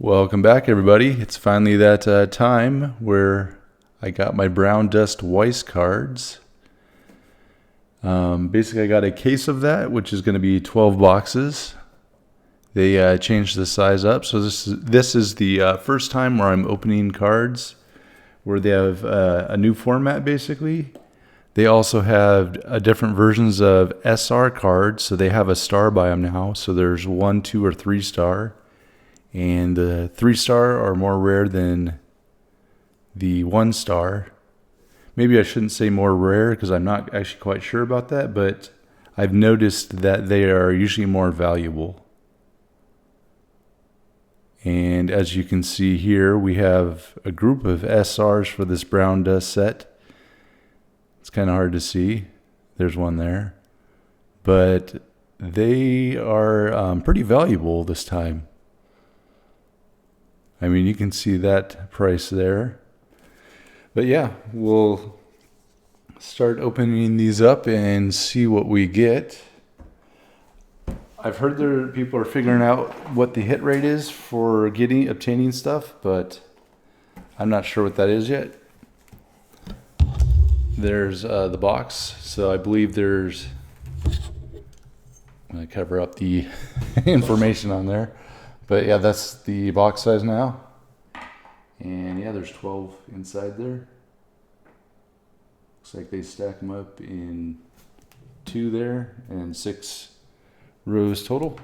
Welcome back, everybody. It's finally that time where I got my brown dust Weiss cards. Basically, I got a case of that, which is going to be 12 boxes. They changed the size up, so this is the first time where I'm opening cards where they have a new format, basically. They also have different versions of SR cards, so they have a star by them now. So there's 1, 2, or 3 star. And the 3 star are more rare than the 1 star. Maybe I shouldn't say more rare because I'm not actually quite sure about that, but I've noticed that they are usually more valuable. And as you can see here, we have a group of SRs for this brown dust set. It's kind of hard to see. There's one there. But they are pretty valuable this time. I mean, you can see that price there. But yeah, we'll start opening these up and see what we get. I've heard people are figuring out what the hit rate is for obtaining stuff, but I'm not sure what that is yet. There's the box. So I believe there's, I'm going to cover up the information on there. But yeah, that's the box size now. And yeah, there's 12 inside there. Looks like they stack them up in 2 there and 6 rows total.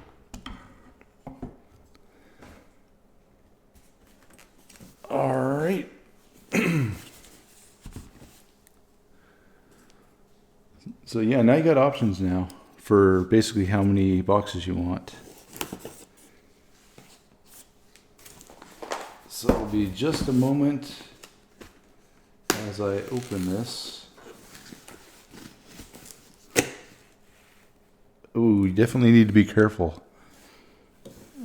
All right. So yeah, now you got options now for basically how many boxes you want. So it'll be just a moment as I open this. Ooh, you definitely need to be careful.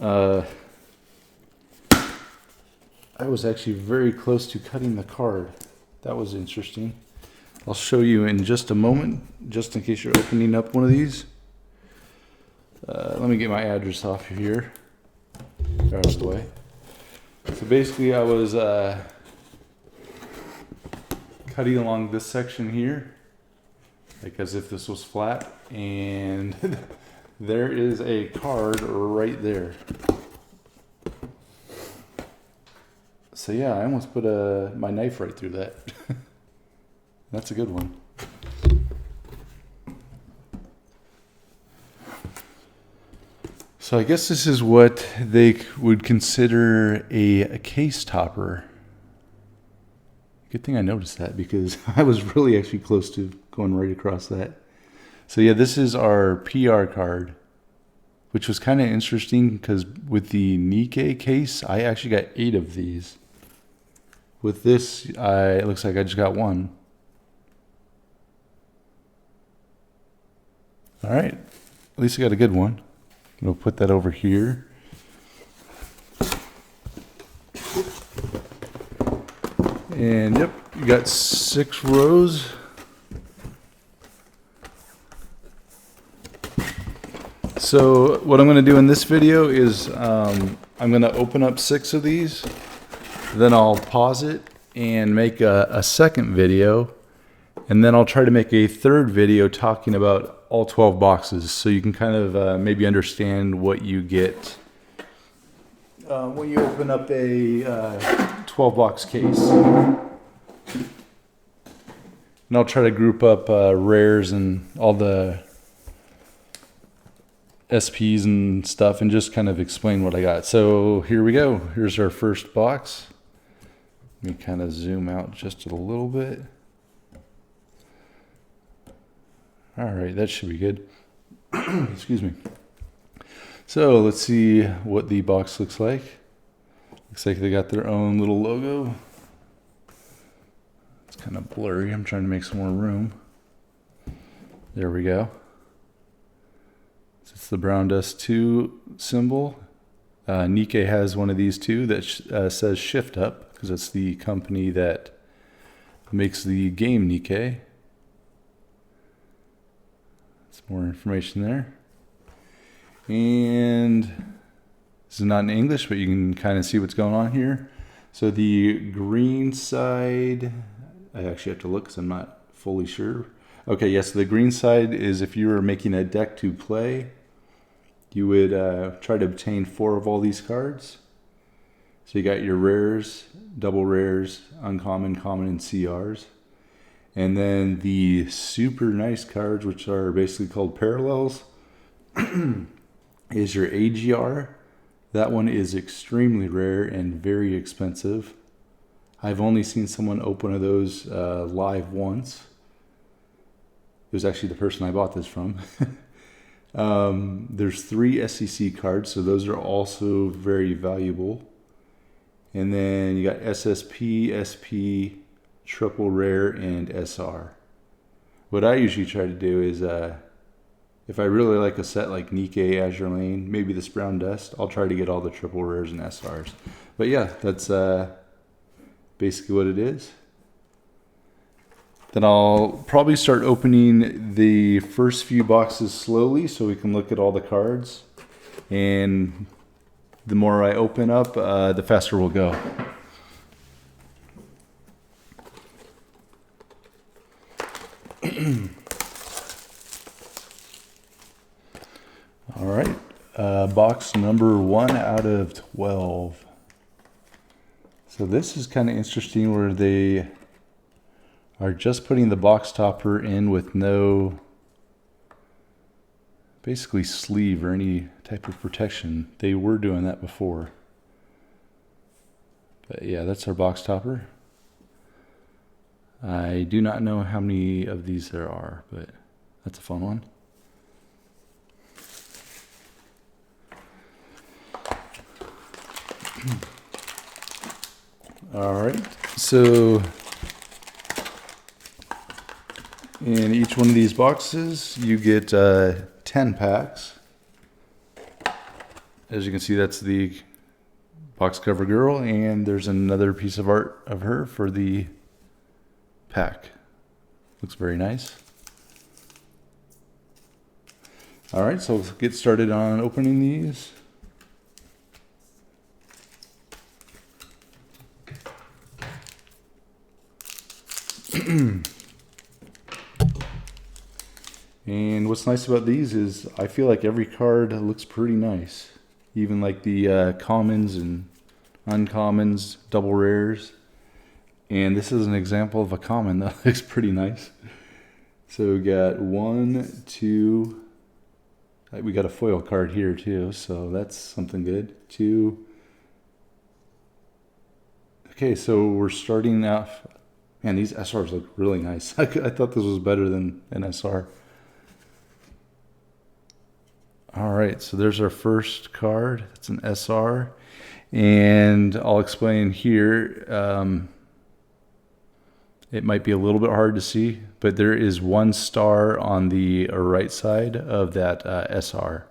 I was actually very close to cutting the card. That was interesting. I'll show you in just a moment, just in case you're opening up one of these. Let me get my address off of here. Out of the way. So basically I was cutting along this section here, like as if this was flat, and there is a card right there. So yeah, I almost put my knife right through that. That's a good one. So I guess this is what they would consider a case topper. Good thing I noticed that because I was really actually close to going right across that. So yeah, this is our PR card, which was kind of interesting because with the Nikkei case, I actually got 8 of these. With this, it looks like I just got 1. All right, at least I got a good one. We'll put that over here. And yep, you got 6 rows. So what I'm going to do in this video is I'm going to open up 6 of these. Then I'll pause it and make a second video. And then I'll try to make a third video talking about all 12 boxes, so you can kind of maybe understand what you get when you open up a 12-box case. And I'll try to group up rares and all the SPs and stuff and just kind of explain what I got. So here we go. Here's our first box. Let me kind of zoom out just a little bit. All right, that should be good. Excuse me. So let's see what the box looks like. Looks like they got their own little logo. It's kind of blurry. I'm trying to make some more room. There we go. So it's the Brown Dust 2 symbol. Nikkei has one of these too that says Shift Up because it's the company that makes the game Nikkei. Some more information there. And This is not in English, but you can kind of see what's going on here. So the green side, I actually have to look because I'm not fully sure. Okay, yes, the green side is if you were making a deck to play, you would try to obtain 4 of all these cards. So you got your rares, double rares, uncommon, common, and CRs. And then the super nice cards, which are basically called parallels, is your AGR. That one is extremely rare and very expensive. I've only seen someone open one of those live once. It was actually the person I bought this from. There's 3 SEC cards, so those are also very valuable. And then you got SSP, SP, triple rare, and SR. What I usually try to do is, if I really like a set like Nikkei, Azure Lane, maybe this Brown Dust, I'll try to get all the triple rares and SRs. But yeah, that's basically what it is. Then I'll probably start opening the first few boxes slowly so we can look at all the cards. And the more I open up, the faster we'll go. All right, box number 1 out of 12. So this is kind of interesting where they are just putting the box topper in with no basically sleeve or any type of protection. They were doing that before. But yeah, that's our box topper. I do not know how many of these there are, but that's a fun one. All right, so in each one of these boxes, you get 10 packs. As you can see, that's the box cover girl, and there's another piece of art of her for the pack. Looks very nice. All right, so let's get started on opening these. And what's nice about these is I feel like every card looks pretty nice. Even like the commons and uncommons, double rares. And this is an example of a common that looks pretty nice. So we got 1, 2, we got a foil card here too, so that's something good. 2. Okay, so we're starting off. Man, these SRs look really nice. I thought this was better than an SR. All right, so there's our first card. It's an SR. And I'll explain here. It might be a little bit hard to see, but there is 1 star on the right side of that SR.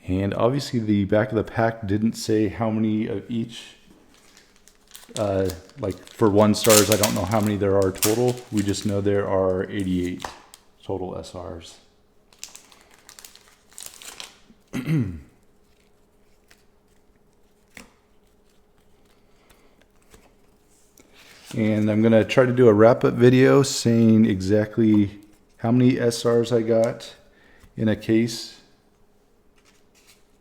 And obviously the back of the pack didn't say how many of each. Like for 1 stars, I don't know how many there are total. We just know there are 88 total SRs. And I'm going to try to do a wrap-up video saying exactly how many SRs I got in a case.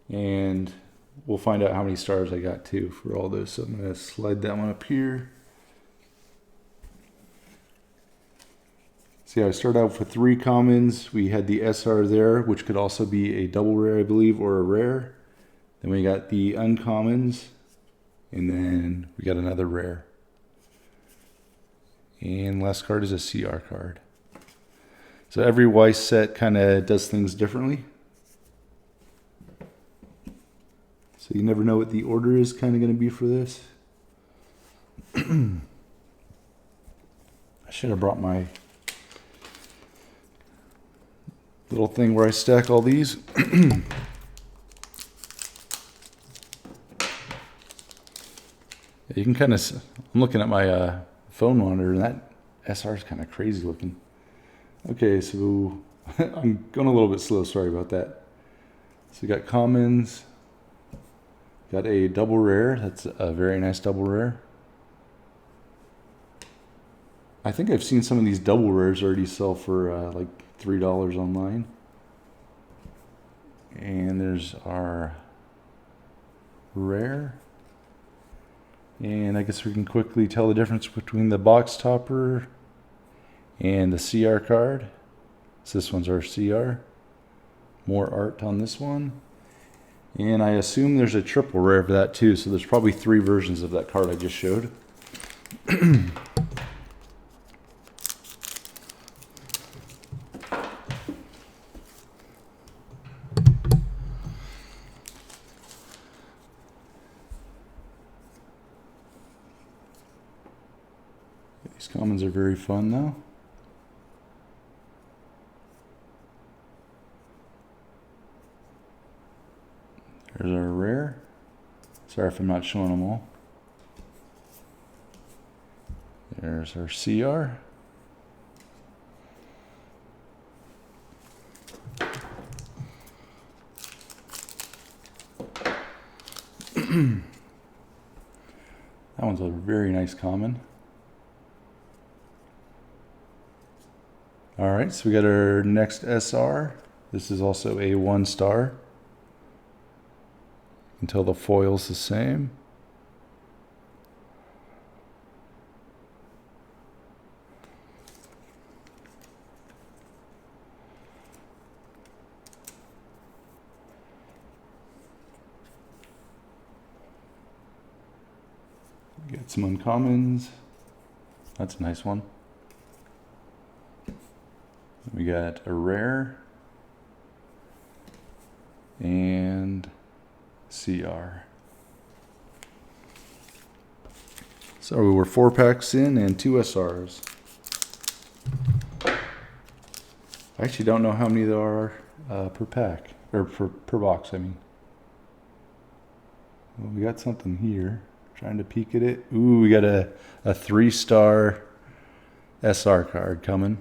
And we'll find out how many stars I got too for all those. So I'm going to slide that one up here. See, I started out with 3 commons. We had the SR there, which could also be a double rare, I believe, or a rare. Then we got the uncommons, and then we got another rare. And last card is a CR card. So every Weiss set kind of does things differently. So you never know what the order is kind of going to be for this. I should have brought my little thing where I stack all these. You can kind of, I'm looking at my phone monitor, and that SR is kind of crazy looking. Okay, so I'm going a little bit slow, sorry about that. So we got commons, got a double rare. That's a very nice double rare. I think I've seen some of these double rares already sell for like $3 online. And there's our rare. And I guess we can quickly tell the difference between the box topper and the CR card. So this one's our CR. More art on this one. And I assume there's a triple rare for that too. So there's probably 3 versions of that card I just showed. These commons are very fun though. There's our rare. Sorry if I'm not showing them all. There's our CR. That one's a very nice common. All right, so we got our next SR. This is also a 1-star. Until the foil's the same. Get some uncommons. That's a nice one. We got a rare and CR. So we were 4 packs in and 2 SRs. I actually don't know how many there are per pack, or per box, I mean. Well, we got something here. Trying to peek at it. Ooh, we got a 3-star SR card coming.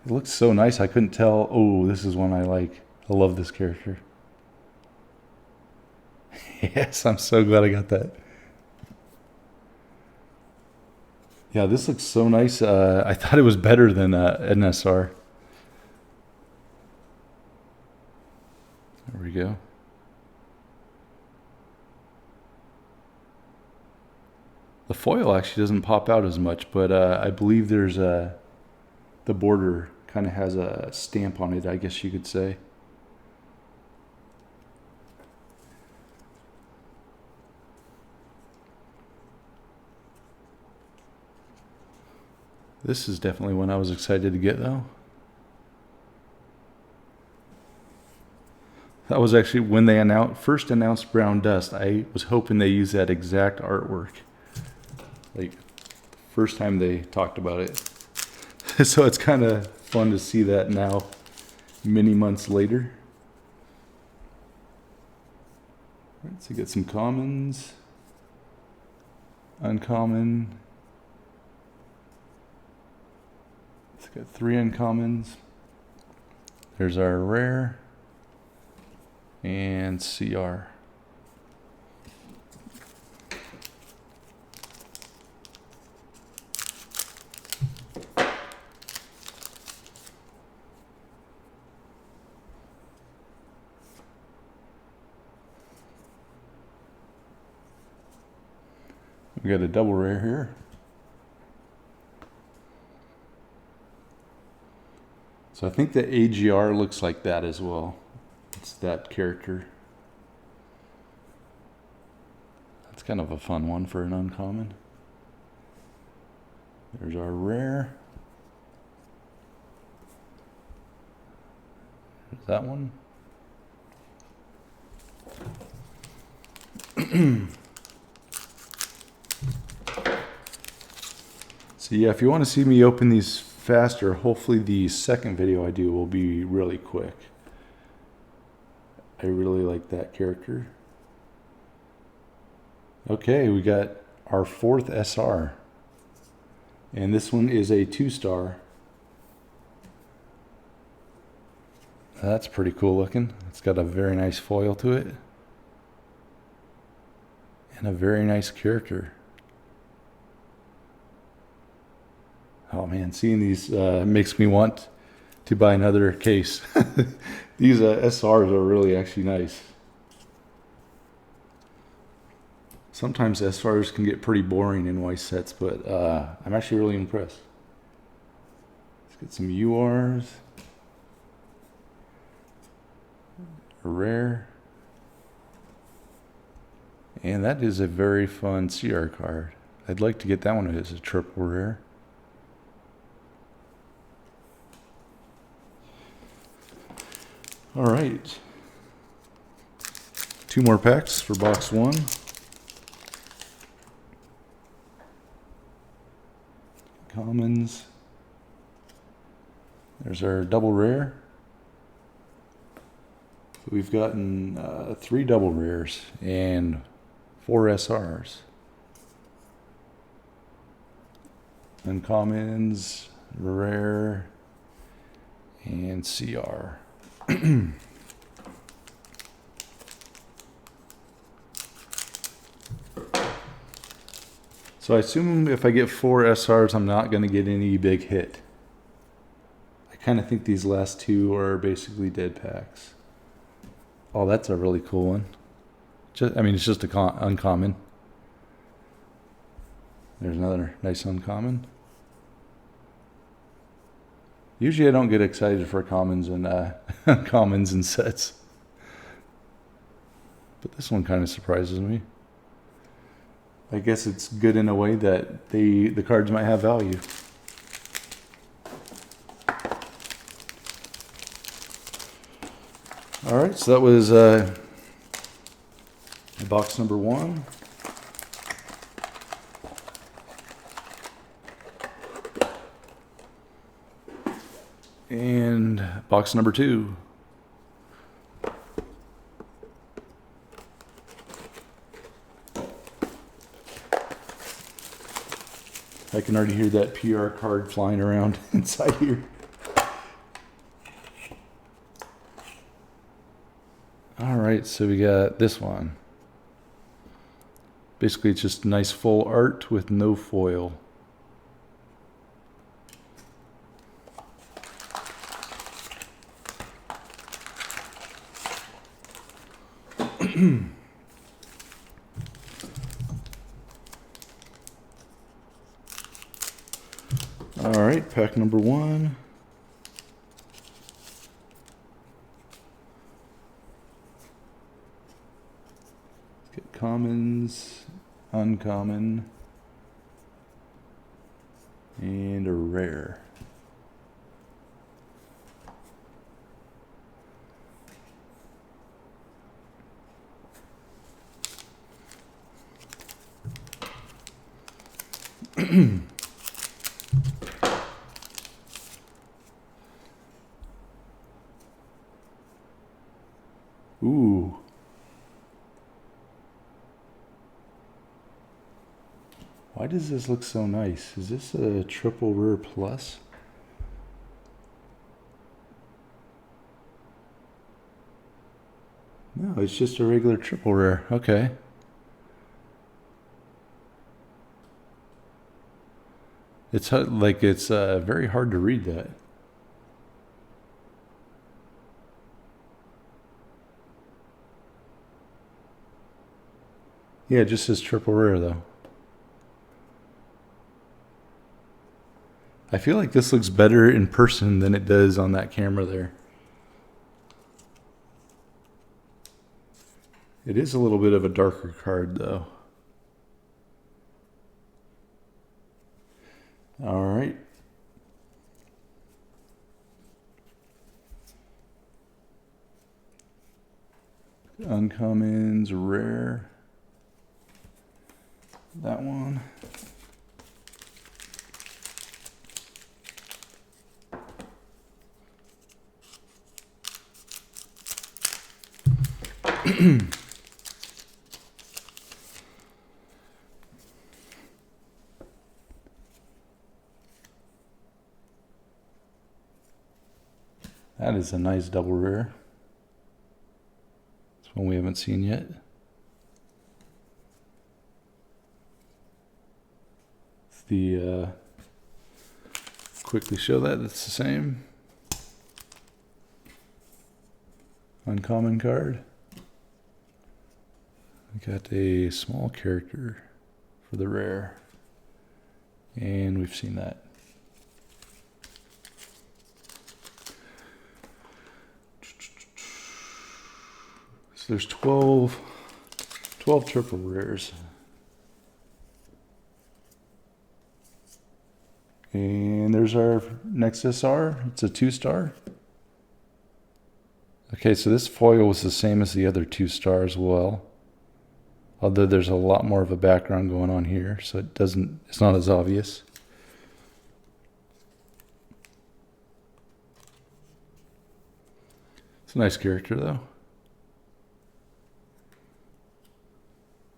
It looks so nice, I couldn't tell. Oh, this is one I like. I love this character. Yes, I'm so glad I got that. Yeah, this looks so nice. I thought it was better than an SR. There we go. The foil actually doesn't pop out as much, but I believe there's the border kind of has a stamp on it, I guess you could say. This is definitely one I was excited to get though. That was actually when they first announced Brown Dust. I was hoping they used that exact artwork. Like, the first time they talked about it. So it's kind of fun to see that now, many months later. All right, so get some commons, uncommon. It's got 3 uncommons. There's our rare and CR. We got a double rare here. So I think the AGR looks like that as well. It's that character. That's kind of a fun one for an uncommon. There's our rare. There's that one. So yeah, if you want to see me open these faster, hopefully the second video I do will be really quick. I really like that character. Okay, we got our 4th SR. And this one is a 2-star. That's pretty cool looking. It's got a very nice foil to it. And a very nice character. Oh man, seeing these makes me want to buy another case. These SRs are really actually nice. Sometimes SRs can get pretty boring in Weiss sets, but I'm actually really impressed. Let's get some URs. A rare. And that is a very fun CR card. I'd like to get that one as a triple rare. All right. 2 more packs for box 1. Commons. There's our double rare. So we've gotten 3 double rares and 4 SRs. Uncommons, rare, and CR. So I assume if I get 4 SRs, I'm not going to get any big hit. I kind of think these last 2 are basically dead packs. Oh, that's a really cool one. It's just a uncommon. There's another nice uncommon. Usually I don't get excited for commons and uncommons and sets. But this one kind of surprises me. I guess it's good in a way that the cards might have value. All right, so that was box number 1. And box number 2. I can already hear that PR card flying around inside here. All right, so we got this one. Basically, it's just nice full art with no foil. All right, pack number 1. Let's get commons, uncommon, and a rare. Ooh. Why does this look so nice? Is this a triple rare plus? No, it's just a regular triple rare. Okay. It's very hard to read that. Yeah, it just says triple rare though. I feel like this looks better in person than it does on that camera there. It is a little bit of a darker card though. All right. Uncommons, rare. That one. That is a nice double rare. It's one we haven't seen yet. It's the quickly show that it's the same uncommon card. We got a small character for the rare, and we've seen that. So there's 12 triple rares. And there's our next SR. It's a 2-star. Okay, so this foil was the same as the other 2-star as well. Although there's a lot more of a background going on here, so it's not as obvious. It's a nice character though.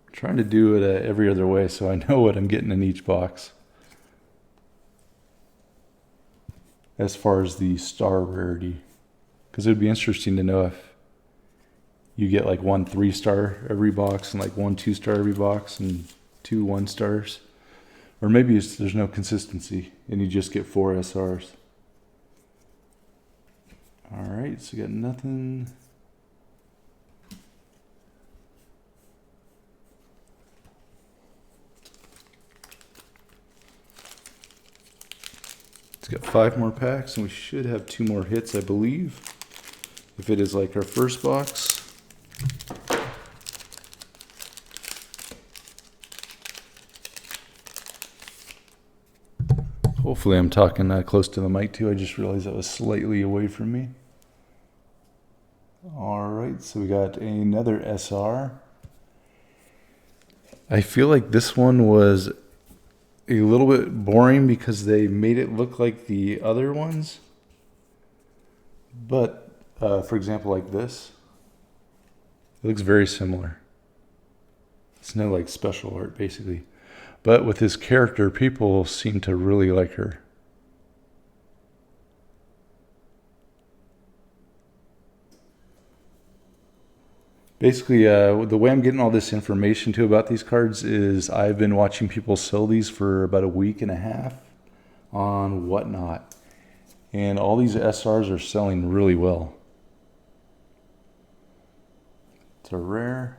I'm trying to do it every other way so I know what I'm getting in each box. As far as the star rarity, because it would be interesting to know if you get like 1 3-star every box and like 1 2-star every box and 2 1-stars, or maybe there's no consistency and you just get 4 SRs. All right, so we got nothing. It's got 5 more packs, and we should have 2 more hits, I believe. If it is like our first box. Hopefully I'm talking close to the mic too. I just realized that was slightly away from me. All right, so we got another SR. I feel like this one was a little bit boring because they made it look like the other ones. But for example, like this, it looks very similar. It's no like special art basically. But with his character, people seem to really like her. Basically, the way I'm getting all this information too about these cards is I've been watching people sell these for about a week and a half on Whatnot. And all these SRs are selling really well. It's a rare.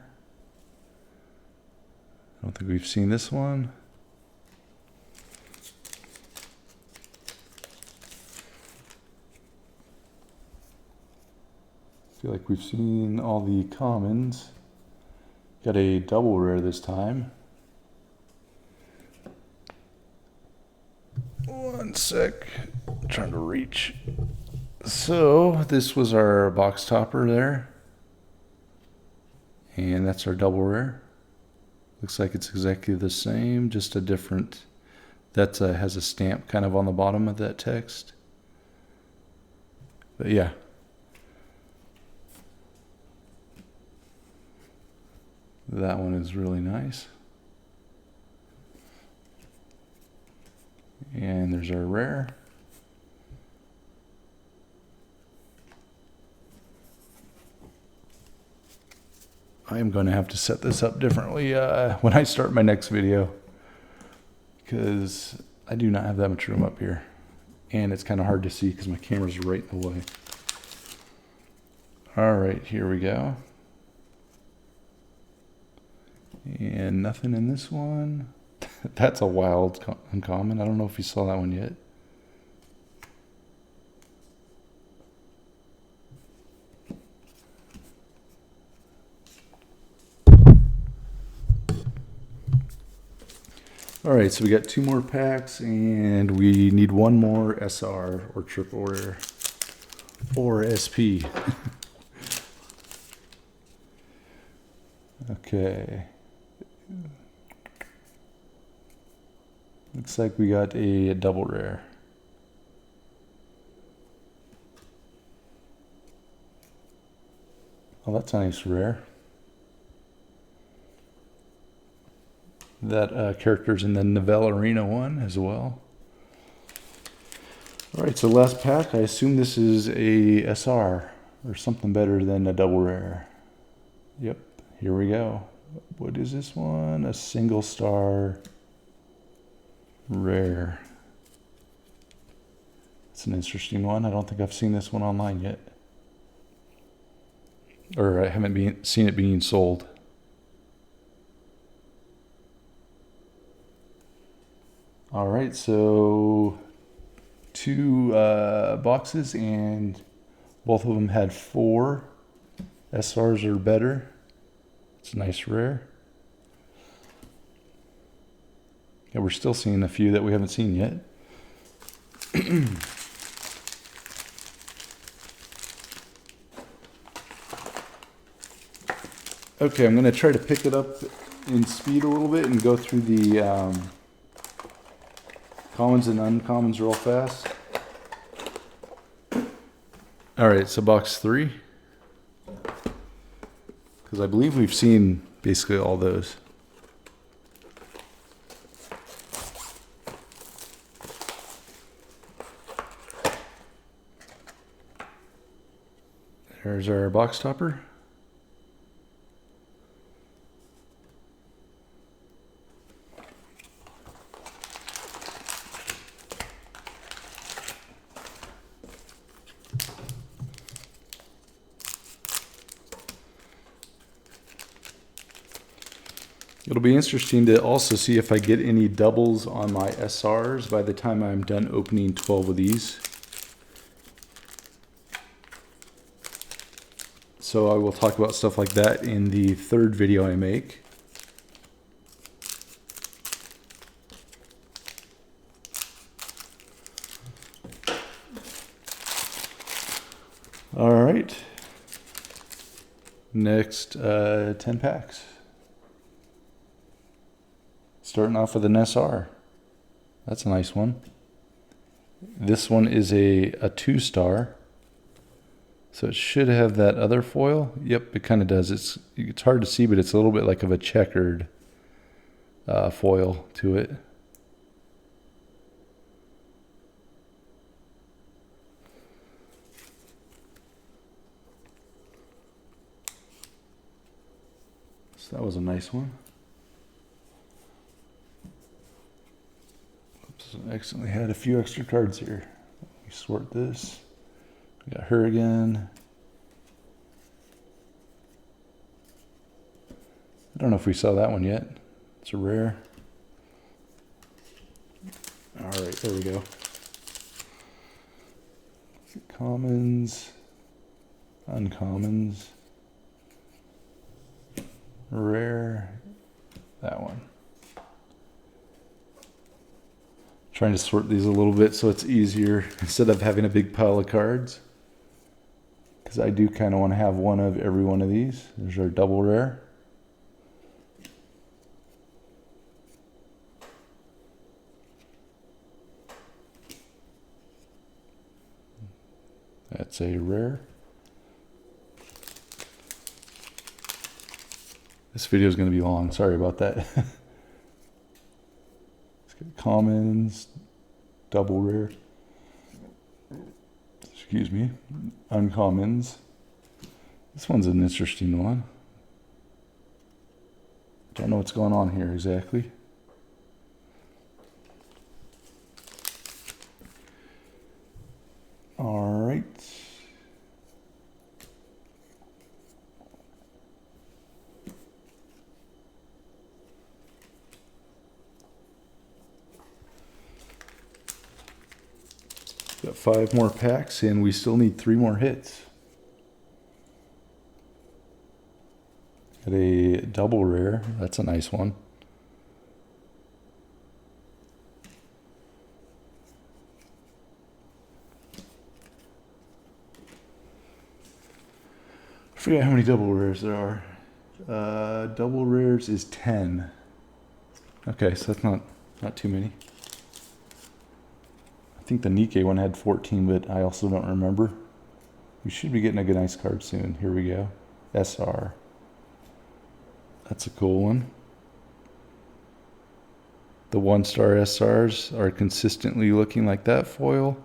I don't think we've seen this one. I feel like we've seen all the commons. Got a double rare this time. One sec, I'm trying to reach. So this was our box topper there. And that's our double rare. Looks like it's exactly the same, just a different, that has a stamp kind of on the bottom of that text. But yeah. That one is really nice. And there's our rare. I am going to have to set this up differently when I start my next video, because I do not have that much room up here. And it's kind of hard to see because my camera's right in the way. All right, here we go. And nothing in this one. That's a wild uncommon. I don't know if you saw that one yet. All right, so we got 2 more packs, and we need 1 more SR or triple rare or SP. Okay. Looks like we got a double rare. Oh, that's a nice rare. That character's in the Novella Arena one as well. All right, so last pack. I assume this is a SR or something better than a double rare. Yep, here we go. What is this one? A single star rare. It's an interesting one. I don't think I've seen this one online yet. Or I haven't seen it being sold. All right, so 2 boxes, and both of them had 4 SRs or better. It's a nice rare. Yeah, we're still seeing a few that we haven't seen yet. Okay, I'm going to try to pick it up in speed a little bit and go through the commons and uncommons real fast. All right, so box 3. Because I believe we've seen basically all those. There's our box topper. It'll be interesting to also see if I get any doubles on my SRs by the time I'm done opening 12 of these. So I will talk about stuff like that in the 3rd video I make. All right. Next 10 packs. Starting off with an SR. That's a nice one. This one is a 2-star. So it should have that other foil. Yep, it kind of does. It's hard to see, but it's a little bit like of a checkered foil to it. So that was a nice one. Oops, I accidentally had a few extra cards here. Let me sort this. We got her again. I don't know if we saw that one yet. It's a rare. All right, there we go. Commons, uncommons, rare, that one. Trying to sort these a little bit so it's easier instead of having a big pile of cards. Because I do kind of want to have one of every one of these. There's our double rare. That's a rare. This video is going to be long. Sorry about that. Let's get commons, double rare. Excuse me. Uncommons. This one's an interesting one. Don't know what's going on here exactly. All right. Got 5 more packs and we still need 3 more hits. Got a double rare. That's a nice one. I forget how many double rares there are. Double rares is 10. Okay, so that's not too many. I think the Nikkei one had 14, but I also don't remember. We should be getting a good nice card soon. Here we go. SR. That's a cool one. The 1-star SRs are consistently looking like that foil.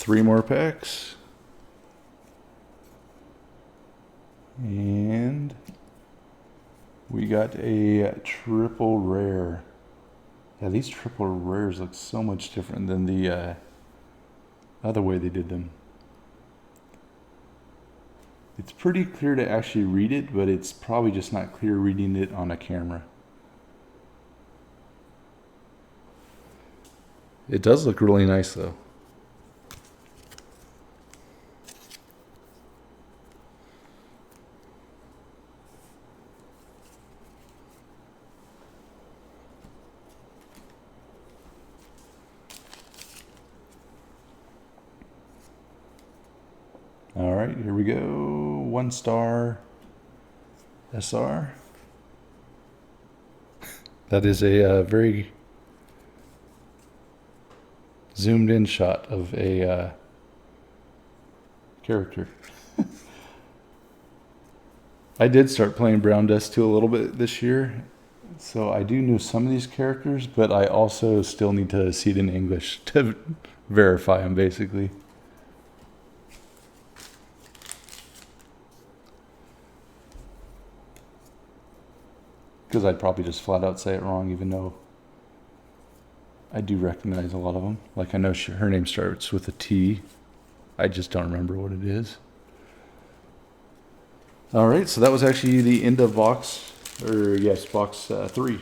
3 more packs. And we got a triple rare. Yeah, these triple rares look so much different than the other way they did them. It's pretty clear to actually read it, but it's probably just not clear reading it on a camera. It does look really nice though. All right, here we go. 1 star SR. That is a very zoomed in shot of a character. I did start playing Brown Dust 2 a little bit this year, so I do know some of these characters, but I also still need to see it in English to verify them, basically. Because I'd probably just flat out say it wrong, even though I do recognize a lot of them. Like I know her name starts with a T. I just don't remember what it is. All right, so that was actually the end of box, or yes, box 3.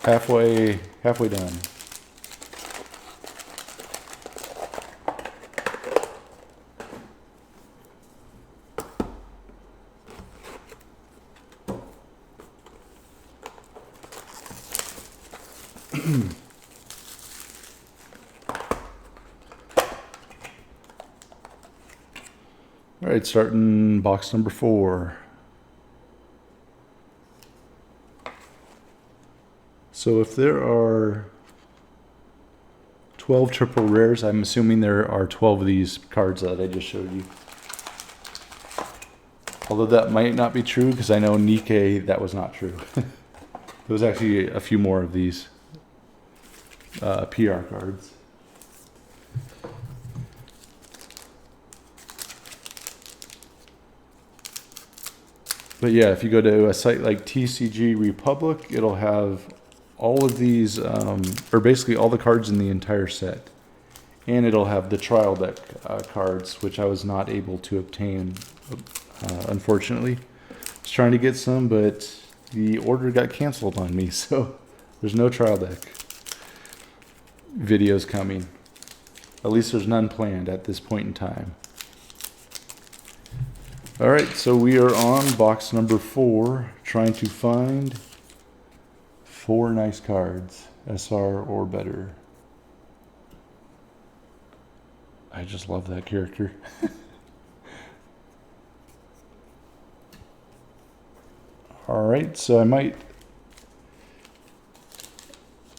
Halfway done. All right, starting box number 4. So if there are 12 triple rares, I'm assuming there are 12 of these cards that I just showed you. Although that might not be true, because I know Nikkei, that was not true. There was actually a few more of these PR cards. But yeah, if you go to a site like TCG Republic, it'll have all of these, or basically all the cards in the entire set. And it'll have the trial deck cards, which I was not able to obtain, unfortunately. I was trying to get some, but the order got canceled on me, so there's no trial deck videos coming. At least there's none planned at this point in time. All right, so we are on box number 4, trying to find 4 nice cards, SR or better. I just love that character. All right, so I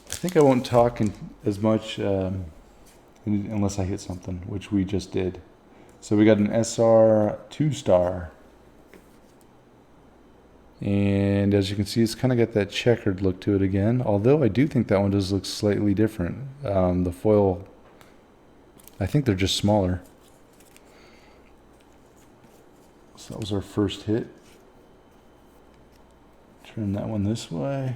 think I won't talk as much unless I hit something, which we just did. So we got an SR 2-star. And as you can see, it's kind of got that checkered look to it again. Although I do think that one does look slightly different. The foil, I think they're just smaller. So that was our first hit. Turn that one this way.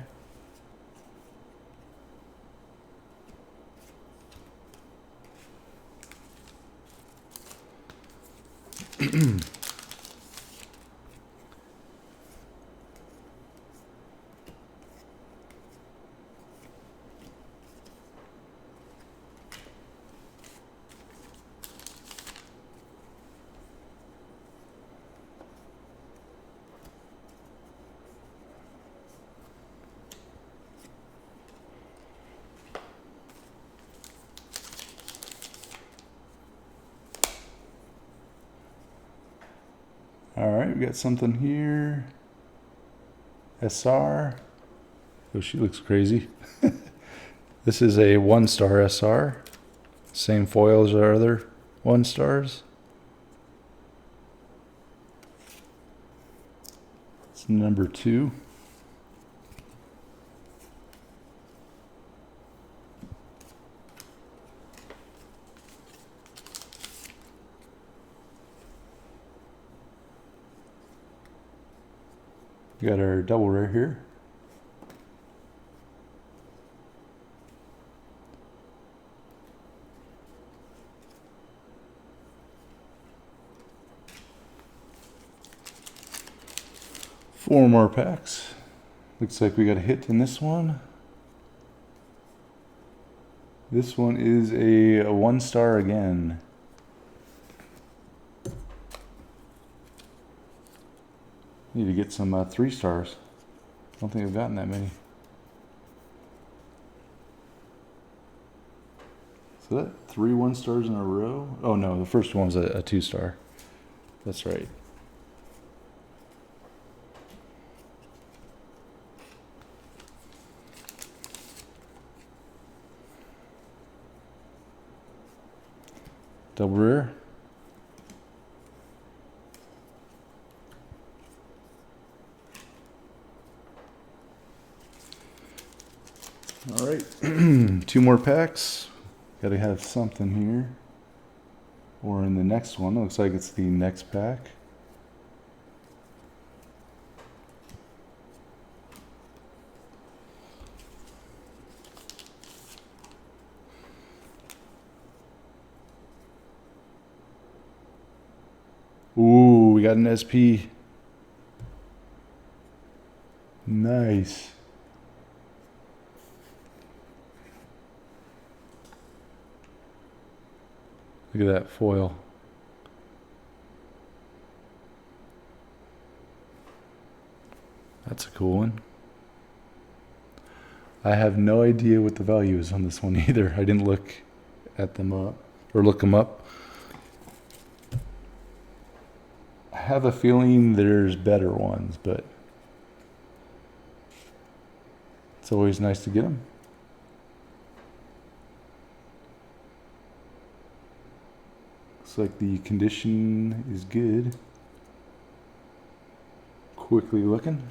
All right, we got something here. SR. Oh, she looks crazy. This is a 1-star SR. Same foil as our other 1-stars. It's number 2. We got our double rare here. Four more packs. Looks like we got a hit in this one. This one is a 1-star again. Need to get some 3 stars. Don't think I've gotten that many. So that 3 1-stars in a row. Oh no, the first one was a 2-star. That's right. Double rare. All right, 2 more packs. Got to have something here. Or in the next one. It looks like it's the next pack. Ooh, we got an SP. Nice. Look at that foil. That's a cool one. I have no idea what the value is on this one either. I didn't look at them up or look them up. I have a feeling there's better ones, but it's always nice to get them. Looks like the condition is good. Quickly looking.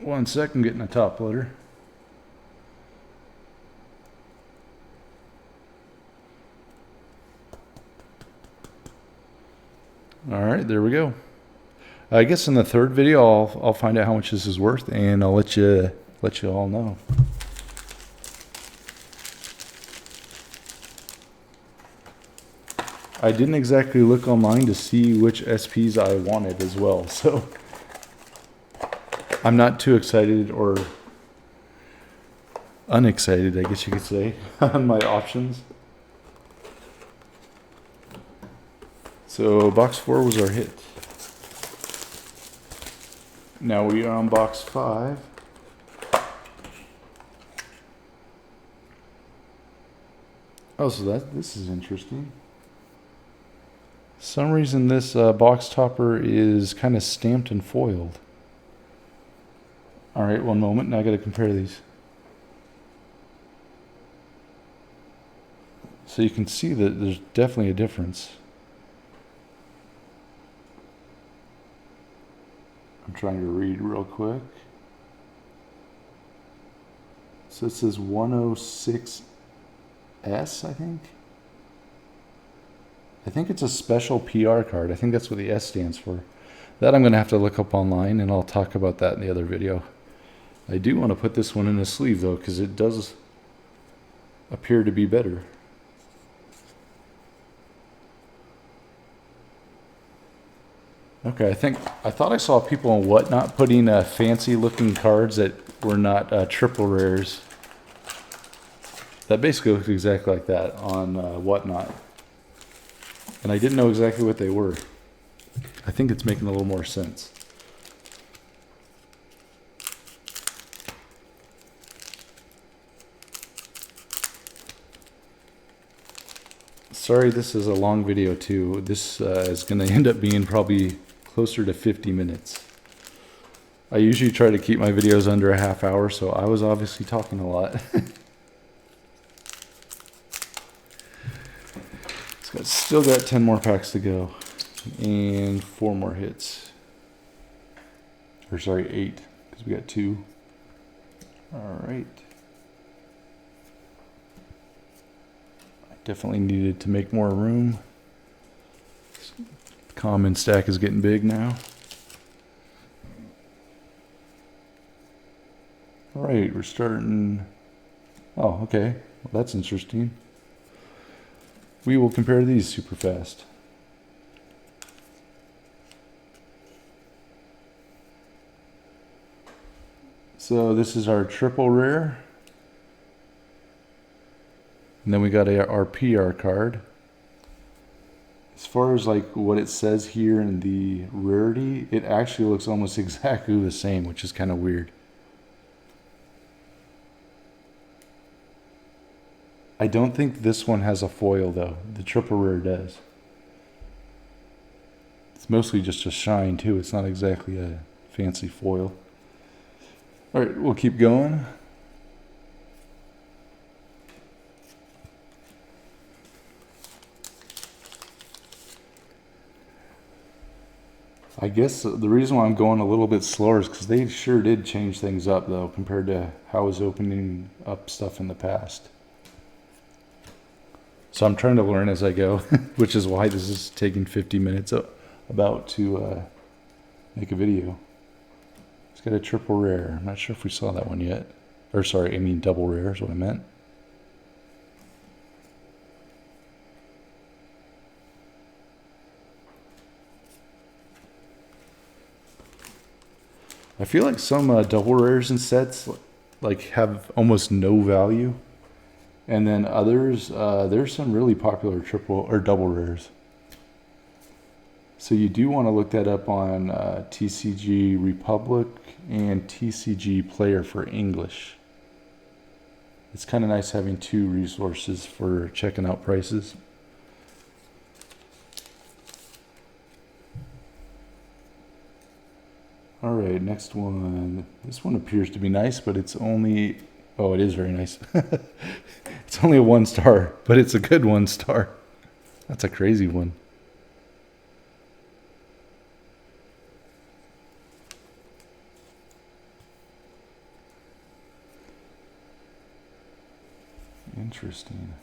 One second, getting a top loader. All right, there we go. I guess in the third video, I'll find out how much this is worth, and I'll let you all know. I didn't exactly look online to see which SPs I wanted as well, so I'm not too excited or unexcited, I guess you could say, on my options. So box 4 was our hit. Now we are on box 5. Oh, so this is interesting. For some reason this box topper is kind of stamped and foiled. All right, one moment. Now I got to compare these. So you can see that there's definitely a difference. I'm trying to read real quick. So it says 106S, I think. I think it's a special PR card. I think that's what the S stands for. That I'm going to have to look up online, and I'll talk about that in the other video. I do want to put this one in a sleeve, though, because it does appear to be better. Okay, I thought I saw people on Whatnot putting fancy looking cards that were not triple rares. That basically looked exactly like that on Whatnot. And I didn't know exactly what they were. I think it's making a little more sense. Sorry, this is a long video too. This is going to end up being probably closer to 50 minutes. I usually try to keep my videos under a half hour, so I was obviously talking a lot. Still got 10 more packs to go, and 4 more hits. Or sorry, 8, because we got 2. All right. Definitely needed to make more room. The common stack is getting big now. All right, we're starting. Oh, okay. Well, that's interesting. We will compare these super fast. So this is our triple rare. And then we got our PR card. As far as like what it says here in the rarity, it actually looks almost exactly the same, which is kind of weird. I don't think this one has a foil though. The triple rare does. It's mostly just a shine too. It's not exactly a fancy foil. All right, we'll keep going. I guess the reason why I'm going a little bit slower is because they sure did change things up though compared to how I was opening up stuff in the past. So I'm trying to learn as I go, which is why this is taking 50 minutes about to make a video. It's got a triple rare. I'm not sure if we saw that one yet. Or sorry, I mean double rare is what I meant. I feel like some double rares and sets like have almost no value. And then others, there's some really popular triple or double rares. So you do want to look that up on TCG Republic and TCG Player for English. It's kind of nice having two resources for checking out prices. All right, next one. This one appears to be nice, but it's only... Oh, it is very nice. It's only a 1 star, but it's a good 1 star. That's a crazy one. Interesting.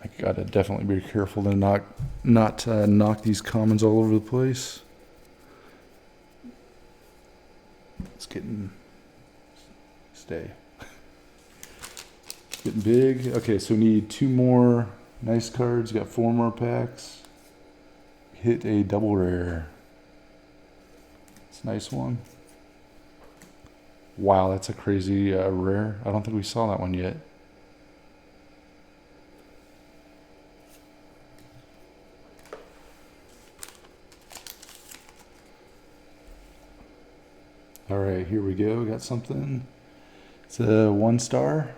I gotta definitely be careful to not knock these commons all over the place. It's getting stay. It's getting big. Okay, so we need 2 more nice cards. Got 4 more packs. Hit a double rare. It's a nice one. Wow, that's a crazy rare. I don't think we saw that one yet. All right, here we go. We got something. It's a 1 star.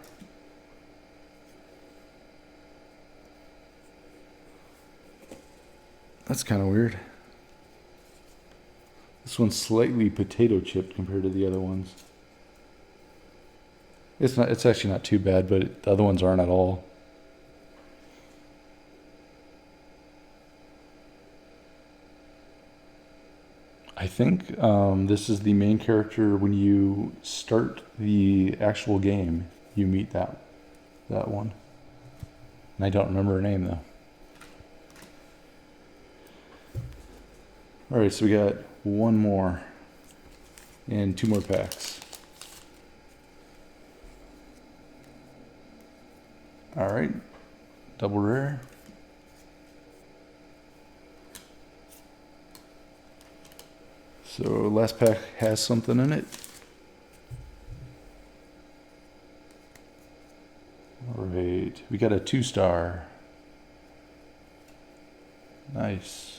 That's kind of weird. This one's slightly potato chipped compared to the other ones. It's not. It's actually not too bad, but the other ones aren't at all. I think this is the main character. When you start the actual game, you meet that one. And I don't remember her name though. All right, so we got 1 more and 2 more packs. All right, double rare. So last pack has something in it. All right, we got a 2 star. Nice.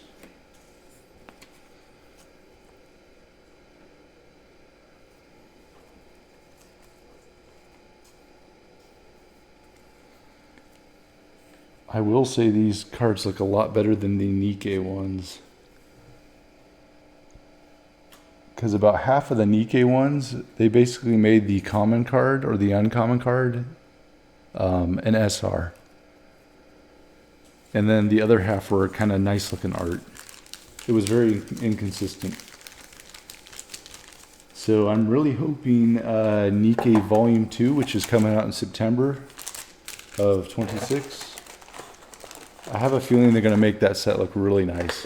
I will say these cards look a lot better than the Nikkei ones. Because about half of the Nikkei ones, they basically made the common card or the uncommon card an SR. And then the other half were kind of nice looking art. It was very inconsistent. So I'm really hoping Nikkei Volume 2, which is coming out in September of 26. I have a feeling they're going to make that set look really nice.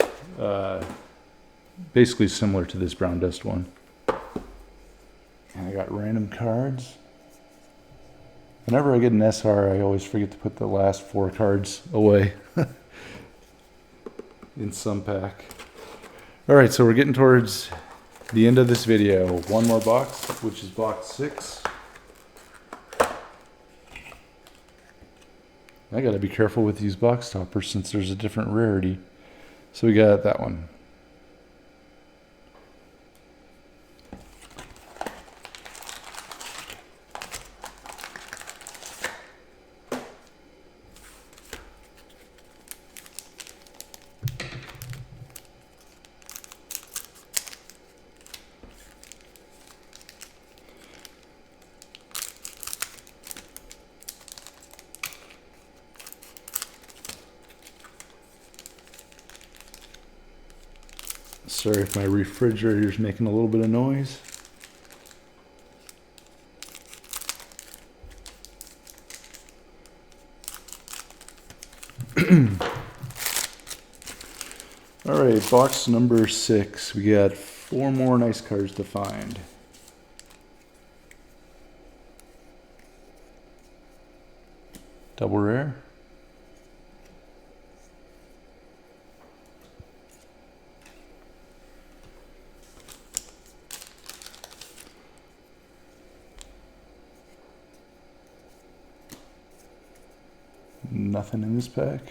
Basically similar to this brown dust one. And I got random cards. Whenever I get an SR, I always forget to put the last 4 cards away in some pack. Alright, so we're getting towards the end of this video. One more box, which is box 6. I gotta be careful with these box toppers since there's a different rarity. So we got that one. Sorry if my refrigerator's making a little bit of noise. Alright, box number 6. We got 4 more nice cards to find. Double rare. Nothing in this pack.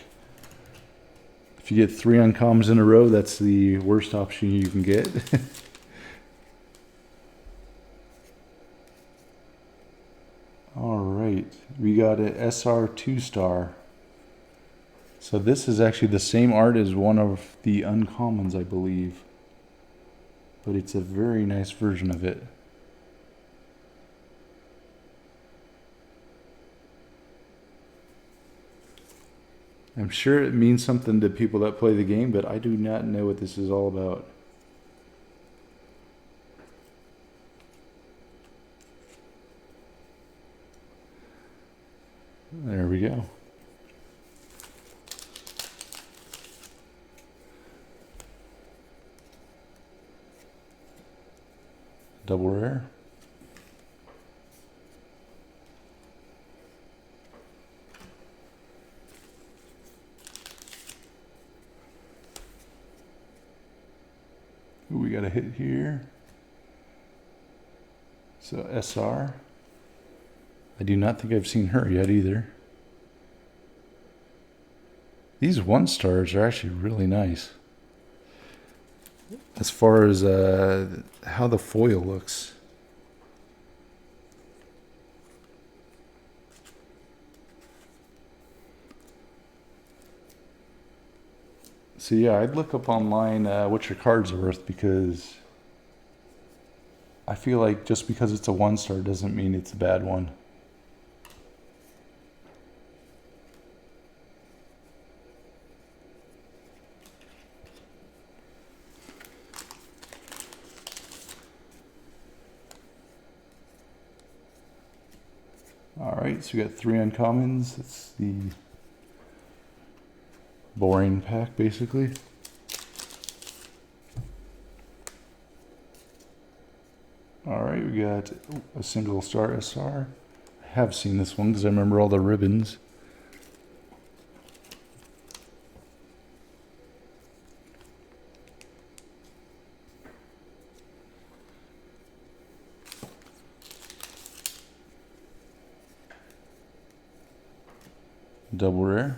If you get 3 uncommons in a row, that's the worst option you can get. Alright, we got an SR 2-star. So this is actually the same art as one of the uncommons, I believe. But it's a very nice version of it. I'm sure it means something to people that play the game, but I do not know what this is all about. There we go. Double rare. Ooh, we got a hit here. So SR. I do not think I've seen her yet either. These 1-stars are actually really nice. As far as how the foil looks. So yeah, I'd look up online what your cards are worth, because I feel like just because it's a 1-star doesn't mean it's a bad one. Alright, so we got 3 uncommons. It's the boring pack, basically. Alright, we got a single star SR. I have seen this one because I remember all the ribbons. Double rare.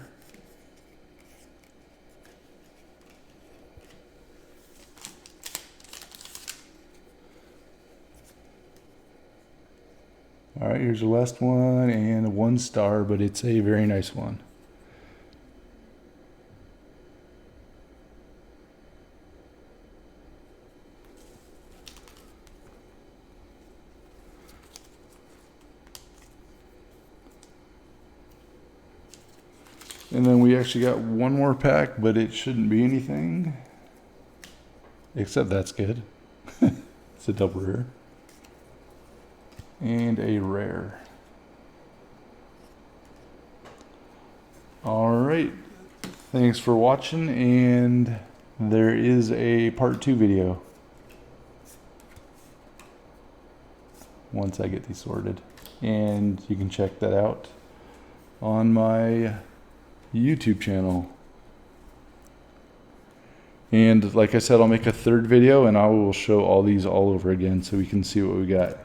Alright, here's the last one, and a 1-star, but it's a very nice one. And then we actually got 1 more pack, but it shouldn't be anything. Except that's good. It's a double rare. and a rare. All right. Thanks for watching, and there is a part 2 video once I get these sorted, and you can check that out on my YouTube channel. And like I said, I'll make a third video and I will show all these all over again so we can see what we got.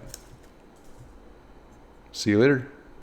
See you later.